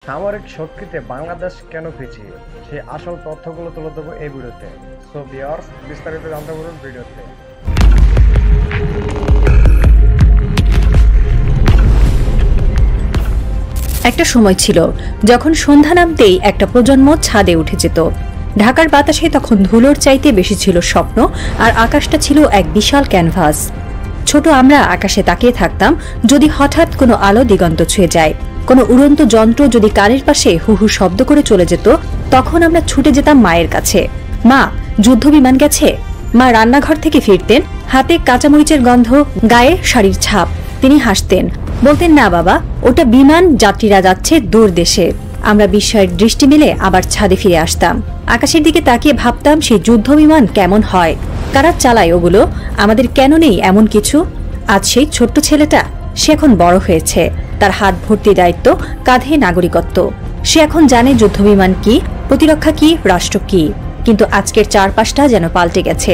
সামরিক শক্তিতে বাংলাদেশ কেন পিছিয়ে, সেই আসল তথ্যগুলো তুলে দেবো এই ভিডিওতে। সো ভিউয়ার্স, বিস্তারিত জানতে পারুন ভিডিওতে। একটা সময় ছিল যখন সন্ধ্যা নামতেই একটা প্রজন্ম ছাদে উঠে যেত। ঢাকার বাতাসে তখন ধুলোর চাইতে বেশি ছিল স্বপ্ন, আর আকাশটা ছিল এক বিশাল ক্যানভাস। ছোট আমরা আকাশে তাকিয়ে থাকতাম যদি হঠাৎ কোনো আলো দিগন্ত ছুঁয়ে যায়, কোনো উড়ন্ত যন্ত্র যদি কানের পাশে হু হু শব্দ করে চলে যেত, তখন আমরা ছুটে যেতাম মায়ের কাছে। মা, যুদ্ধ বিমান গেছে। মা রান্নাঘর থেকে ফিরতেন, হাতে কাঁচামরিচের গন্ধ, গায়ে শাড়ির ছাপ। তিনি হাসতেন, বলতেন, না বাবা, ওটা বিমান, যাত্রীরা যাচ্ছে দূর দেশে। আমরা বিস্ময়ের দৃষ্টি মেলে আবার ছাদে ফিরে আসতাম। আকাশের দিকে তাকিয়ে ভাবতাম, সেই যুদ্ধ বিমান কেমন হয়, কারা চালায় ওগুলো, আমাদের কেন নেই এমন কিছু। আজ সেই ছোট্ট ছেলেটা, সে এখন বড় হয়েছে, তার হাত ভর্তি দায়িত্ব, কাঁধে নাগরিকত্ব। সে এখন জানে যুদ্ধবিমান কি, প্রতিরক্ষা কি, রাষ্ট্র কি। কিন্তু আজকের চারপাশটা যেন পাল্টে গেছে।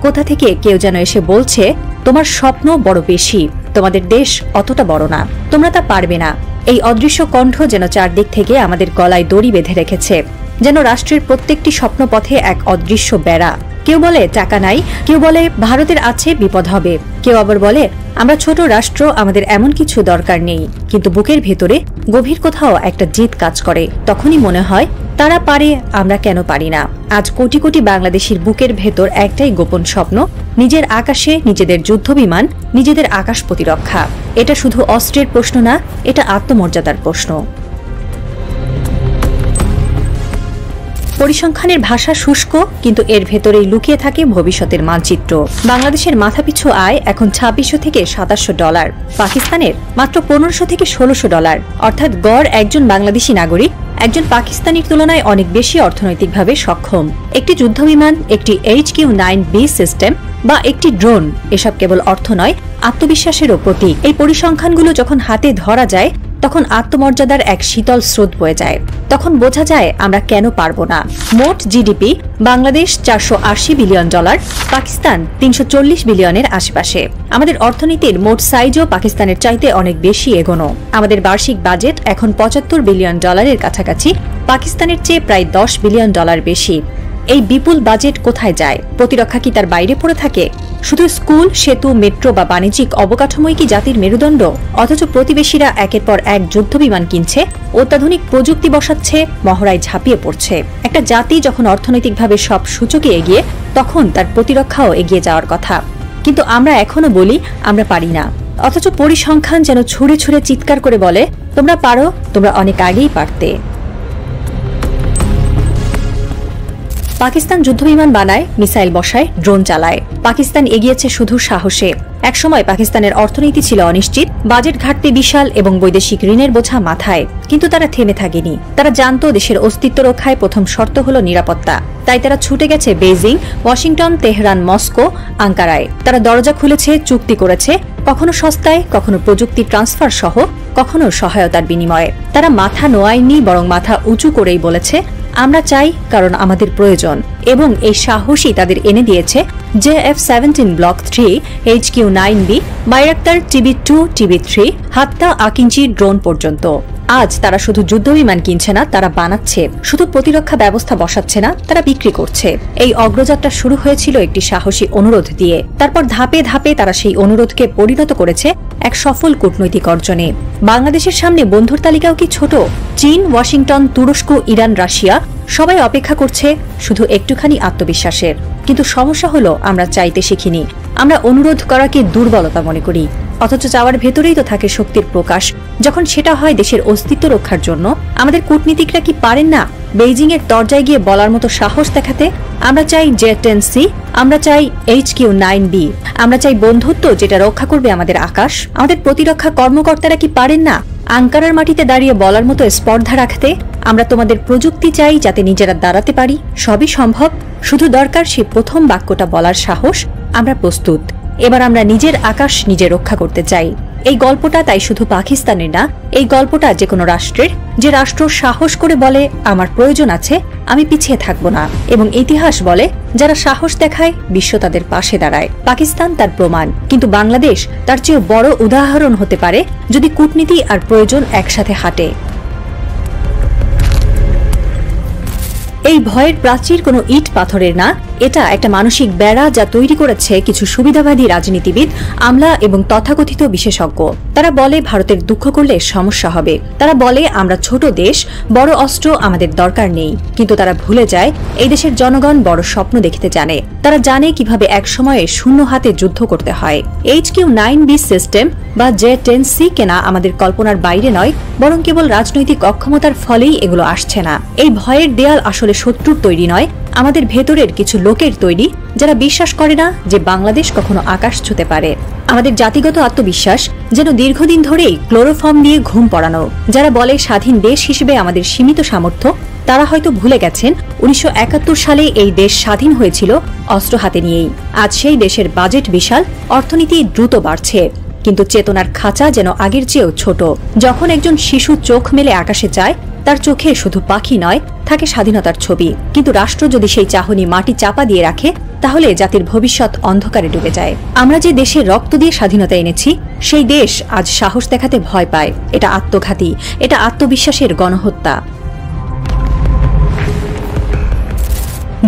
কোথা থেকে কেউ যেন এসে বলছে, তোমার স্বপ্ন বড় বেশি, তোমাদের দেশ অতটা বড় না, তোমরা তা পারবে না। এই অদৃশ্য কণ্ঠ যেন চারদিক থেকে আমাদের গলায় দড়ি বেঁধে রেখেছে, যেন রাষ্ট্রের প্রত্যেকটি স্বপ্নপথে এক অদৃশ্য বেড়া। কেউ বলে টাকা নাই, কেউ বলে ভারতের আছে বিপদ হবে, কেউ আবার বলে আমরা ছোট রাষ্ট্র, আমাদের এমন কিছু দরকার নেই। কিন্তু বুকের ভেতরে গভীর কোথাও একটা জিদ কাজ করে। তখনই মনে হয়, তারা পারে, আমরা কেন পারি না। আজ কোটি কোটি বাংলাদেশির বুকের ভেতর একটাই গোপন স্বপ্ন, নিজের আকাশে নিজেদের যুদ্ধবিমান, নিজেদের আকাশ প্রতিরক্ষা। এটা শুধু অস্ত্রের প্রশ্ন না, এটা আত্মমর্যাদার প্রশ্ন। পরিসংখ্যানের ভাষা শুষ্ক, কিন্তু এর ভেতরেই লুকিয়ে থাকে ভবিষ্যতের মানচিত্র। বাংলাদেশের মাথাপিছু আয় এখন $2600 থেকে $2700, পাকিস্তানের মাত্র $1500 থেকে $1600। অর্থাৎ গড় একজন বাংলাদেশি নাগরিক একজন পাকিস্তানির তুলনায় অনেক বেশি অর্থনৈতিকভাবে সক্ষম। একটি যুদ্ধবিমান, একটি HQ-9B সিস্টেম বা একটি ড্রোন, এসব কেবল অর্থ নয়, আত্মবিশ্বাসেরও প্রতীক। এই পরিসংখ্যানগুলো যখন হাতে ধরা যায়, তখন আত্মমর্যাদার এক শীতল স্রোত বয়ে যায়। তখন বোঝা যায় আমরা কেন পারবো না। মোট জিডিপি বাংলাদেশ $480 বিলিয়ন, পাকিস্তান $340 বিলিয়নের আশেপাশে। আমাদের অর্থনীতির মোট সাইজও পাকিস্তানের চাইতে অনেক বেশি এগোনো। আমাদের বার্ষিক বাজেট এখন $75 বিলিয়ন কাছাকাছি, পাকিস্তানের চেয়ে প্রায় $10 বিলিয়ন বেশি। এই বিপুল বাজেট কোথায় যায়? প্রতিরক্ষা কি তার বাইরে পড়ে থাকে? শুধু স্কুল, সেতু, মেট্রো বা বাণিজ্যিক অবকাঠামোই কি জাতির মেরুদণ্ড? অথচ প্রতিবেশীরা একের পর এক যুদ্ধবিমান কিনছে, অত্যাধুনিক প্রযুক্তি বসাচ্ছে, মহড়ায় ঝাঁপিয়ে পড়ছে। একটা জাতি যখন অর্থনৈতিকভাবে সব সূচকে এগিয়ে, তখন তার প্রতিরক্ষাও এগিয়ে যাওয়ার কথা। কিন্তু আমরা এখনো বলি আমরা পারি না, অথচ পরিসংখ্যান যেন ছুঁড়ে ছুঁড়ে চিৎকার করে বলে, তোমরা পারো, তোমরা অনেক আগেই পারতে। পাকিস্তান যুদ্ধবিমান বানায়, মিসাইল বসায়, ড্রোন চালায়। পাকিস্তান এগিয়েছে শুধু সাহসে। একসময় পাকিস্তানের অর্থনীতি ছিল অনিশ্চিত, বাজেট ঘাটতি বিশাল এবং বৈদেশিক ঋণের বোঝা মাথায়। কিন্তু তারা থেমে থাকেনি। তারা জানতো দেশের অস্তিত্ব রক্ষায় প্রথম শর্ত হলো নিরাপত্তা। তাই তারা ছুটে গেছে বেইজিং, ওয়াশিংটন, তেহরান, মস্কো, আঙ্কারায়। তারা দরজা খুলেছে, চুক্তি করেছে, কখনো সস্তায়, কখনো প্রযুক্তি ট্রান্সফার সহ, কখনো সহায়তার বিনিময়ে। তারা মাথা নোয়ায়নি, বরং মাথা উঁচু করেই বলেছে, আমরা চাই কারণ আমাদের প্রয়োজন। এবং এই সাহসী তাদের এনে দিয়েছে JF-17 block 3, HQ-9B, Bayraktar TB2, TB3, হাত্তা আকিঞ্চি ড্রোন পর্যন্ত। আজ তারা শুধু যুদ্ধবিমান কিনছে না, তারা বানাচ্ছে। শুধু প্রতিরক্ষা ব্যবস্থা বসাচ্ছে না, তারা বিক্রি করছে। এই অগ্রযাত্রা শুরু হয়েছিল একটি সাহসী অনুরোধ দিয়ে। তারপর ধাপে ধাপে তারা সেই অনুরোধকে পরিণত করেছে এক সফল কূটনৈতিক অর্জনে। বাংলাদেশের সামনে বন্ধুর তালিকাও কি ছোট? চীন, ওয়াশিংটন, তুরস্ক, ইরান, রাশিয়া, সবাই অপেক্ষা করছে শুধু একটুখানি আত্মবিশ্বাসের। কিন্তু সমস্যা হলো আমরা চাইতে শিখিনি। আমরা অনুরোধ করাকে দুর্বলতা মনে করি, অথচ চাওয়ার ভেতরেই তো থাকে শক্তির প্রকাশ। যখন সেটা হয় দেশের অস্তিত্ব রক্ষার জন্য, আমাদের কূটনীতিকরা কি পারেন না বেইজিং এর দরজায় গিয়ে বলার মতো সাহস দেখাতে, আমরা চাই J-10C, আমরা চাই HQ-9B, আমরা চাই বন্ধুত্ব যেটা রক্ষা করবে আমাদের আকাশ। আমাদের প্রতিরক্ষা কর্মকর্তারা কি পারেন না আঙ্কারার মাটিতে দাঁড়িয়ে বলার মতো স্পর্ধা রাখতে, আমরা তোমাদের প্রযুক্তি চাই যাতে নিজেরা দাঁড়াতে পারি, সবই সম্ভব, শুধু দরকার সেই প্রথম বাক্যটা বলার সাহস। আমরা প্রস্তুত, এবার আমরা নিজের আকাশ নিজে রক্ষা করতে চাই। এই গল্পটা তাই শুধু পাকিস্তানের না, এই গল্পটা যে কোনো রাষ্ট্রের, যে রাষ্ট্র সাহস করে বলে আমার প্রয়োজন আছে, আমি পিছিয়ে থাকবো না। এবং ইতিহাস বলে যারা সাহস দেখায় বিশ্ব তাদের পাশে দাঁড়ায়। পাকিস্তান তার প্রমাণ, কিন্তু বাংলাদেশ তার চেয়ে বড় উদাহরণ হতে পারে যদি কূটনীতি আর প্রয়োজন একসাথে হাঁটে। এই ভয়ের প্রাচীর কোনো ইট পাথরের না, এটা একটা মানসিক বেড়া যা তৈরি করেছে কিছু সুবিধাবাদী রাজনীতিবিদ, আমলা এবং তথাকথিত বিশেষজ্ঞ। তারা বলে ভারতের দুঃখ করলে সমস্যা হবে, তারা বলে আমরা ছোট দেশ, বড় অস্ত্র আমাদের দরকার নেই। কিন্তু তারা ভুলে যায় এই দেশের জনগণ বড় স্বপ্ন দেখতে জানে। তারা জানে কিভাবে এক সময়ে শূন্য হাতে যুদ্ধ করতে হয়। HQ-9B সিস্টেম বা J-10C কেনা আমাদের কল্পনার বাইরে নয়, বরং কেবল রাজনৈতিক অক্ষমতার ফলেই এগুলো আসছে না। এই ভয়ের দেয়াল আসলে শত্রুর তৈরি নয়, আমাদের ভেতরের কিছু লোকের তৈরি, যারা বিশ্বাস করে না যে বাংলাদেশ কখনো আকাশ ছুঁতে পারে। আমাদের জাতিগত আত্মবিশ্বাস যেন দীর্ঘদিন ধরেই ক্লোরোফর্ম দিয়ে ঘুম পড়ানো। যারা বলে স্বাধীন দেশ হিসেবে আমাদের সীমিত সামর্থ্য, তারা হয়তো ভুলে গেছেন 1971 সালে এই দেশ স্বাধীন হয়েছিল অস্ত্র হাতে নিয়েই। আজ সেই দেশের বাজেট বিশাল, অর্থনীতি দ্রুত বাড়ছে, কিন্তু চেতনার খাঁচা যেন আগের চেয়েও ছোট। যখন একজন শিশু চোখ মেলে আকাশে চায়, তার চোখে শুধু পাখি নয়, থাকে স্বাধীনতার ছবি। কিন্তু রাষ্ট্র যদি সেই চাহনি মাটি চাপা দিয়ে রাখে, তাহলে জাতির ভবিষ্যৎ অন্ধকারে ডুবে যায়। আমরা যে দেশে রক্ত দিয়ে স্বাধীনতা এনেছি, সেই দেশ আজ সাহস দেখাতে ভয় পায়। এটা আত্মঘাতী, এটা আত্মবিশ্বাসের গণহত্যা।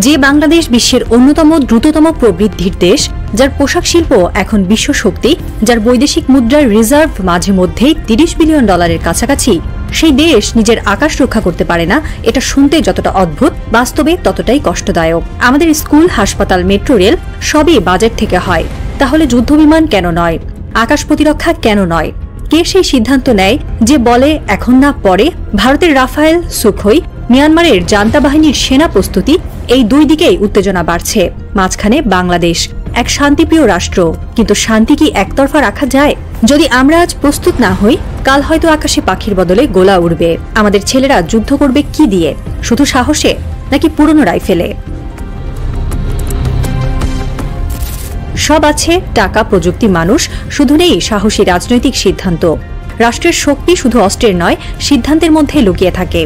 যে বাংলাদেশ বিশ্বের অন্যতম দ্রুততম প্রবৃদ্ধির দেশ, যার পোশাক শিল্প এখন বিশ্ব শক্তি, যার বৈদেশিক মুদ্রার রিজার্ভ মাঝে মধ্যেই $30 বিলিয়ন কাছাকাছি, সেই দেশ নিজের আকাশ রক্ষা করতে পারে না। এটা শুনতে যতটা অদ্ভুত, বাস্তবে ততটাই কষ্টদায়ক। আমাদের স্কুল, হাসপাতাল, মেট্রো রেল সবই বাজেট থেকে হয়। তাহলে যুদ্ধবিমান কেন নয়? আকাশ প্রতিরক্ষা কেন নয়? কে সেই সিদ্ধান্ত নেয় যে বলে এখন না পরে? ভারতের রাফায়েল, সুখোই, মিয়ানমারের জান্তা বাহিনীর সেনা প্রস্তুতি, এই দুই দিকেই উত্তেজনা বাড়ছে। মাঝখানে বাংলাদেশ, এক শান্তিপ্রিয় রাষ্ট্র। কিন্তু শান্তি কি একতরফা রাখা যায়? যদি আমরা আজ প্রস্তুত না হই, কাল হয়তো আকাশে পাখির বদলে গোলা উড়বে। আমাদের ছেলেরা যুদ্ধ করবে কি দিয়ে? শুধু সাহসে, নাকি পুরনো রাইফেলে? সব আছে, টাকা, প্রযুক্তি, মানুষ, শুধু নেই সাহসী রাজনৈতিক সিদ্ধান্ত। রাষ্ট্রের শক্তি শুধু অস্ত্রের নয়, সিদ্ধান্তের মধ্যে লুকিয়ে থাকে।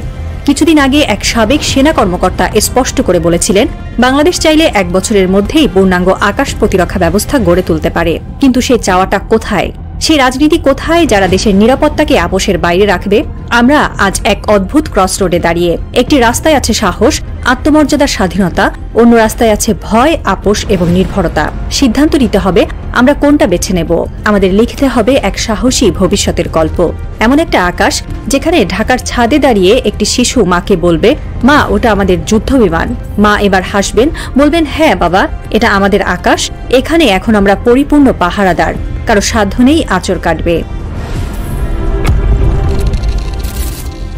কিছুদিন আগে এক সাবেক সেনা কর্মকর্তা স্পষ্ট করে বলেছিলেন, বাংলাদেশ চাইলে 1 বছরের মধ্যেই পূর্ণাঙ্গ আকাশ প্রতিরক্ষা ব্যবস্থা গড়ে তুলতে পারে। কিন্তু সেই চাওয়াটা কোথায়? সেই রাজনীতি কোথায় যারা দেশের নিরাপত্তাকে আপোষের বাইরে রাখবে? আমরা আজ এক অদ্ভুত ক্রস রোডে দাঁড়িয়ে। একটি রাস্তায় আছে সাহস, আত্মমর্যাদার স্বাধীনতা, অন্য রাস্তায় আছে ভয়, আপোষ এবং নির্ভরতা। সিদ্ধান্ত নিতে হবে আমরা কোনটা বেছে নেব। আমাদের লিখতে হবে এক সাহসী ভবিষ্যতের গল্প, এমন একটা আকাশ যেখানে ঢাকার ছাদে দাঁড়িয়ে একটি শিশু মাকে বলবে, মা, ওটা আমাদের যুদ্ধ বিমান। মা এবার হাসবেন, বলবেন, হ্যাঁ বাবা, এটা আমাদের আকাশ। এখানে এখন আমরা পরিপূর্ণ পাহারাদার, কারো সাধ্য নেই আঁচড় কাটবে।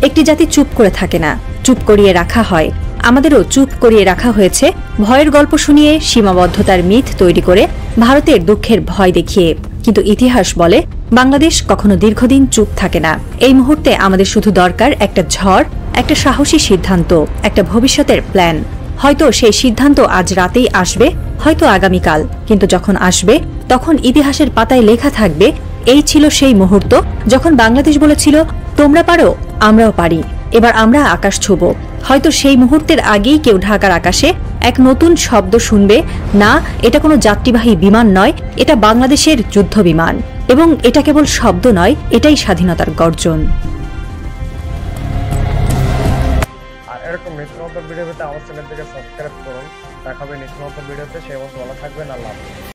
একটি জাতি চুপ করে থাকে না, চুপ করিয়ে রাখা হয়। আমাদেরও চুপ করিয়ে রাখা হয়েছে, ভয়ের গল্প শুনিয়ে, সীমাবদ্ধতার মিথ তৈরি করে, ভারতের দুঃখের ভয় দেখিয়ে। কিন্তু ইতিহাস বলে বাংলাদেশ কখনো দীর্ঘদিন চুপ থাকে না। এই মুহূর্তে আমাদের শুধু দরকার একটা ঝড়, একটা সাহসী সিদ্ধান্ত, একটা ভবিষ্যতের প্ল্যান। হয়তো সেই সিদ্ধান্ত আজ রাতেই আসবে, হয়তো আগামীকাল। কিন্তু যখন আসবে, তখন ইতিহাসের পাতায় লেখা থাকবে, এই ছিল সেই মুহূর্ত যখন বাংলাদেশ বলেছিল, তোমরা পারো, আমরাও পারি, এবার আমরা আকাশ ছুঁব। হয়তো সেই মুহূর্তের আগেই কেউ ঢাকার আকাশে এক নতুন শব্দ শুনবে, না, এটা কোনো যাত্রীবাহী বিমান নয়, এটা বাংলাদেশের যুদ্ধ বিমান। এবং এটা কেবল শব্দ নয়, এটাই স্বাধীনতার গর্জন। আর এরকম নিত্য নতুন ভিডিও পেতে আমার চ্যানেলটিকে সাবস্ক্রাইব করুন। দেখা হবে নিত্য নতুন ভিডিওতে। সেই মতো ভালো থাকবেন। আল্লাহ হাফেজ।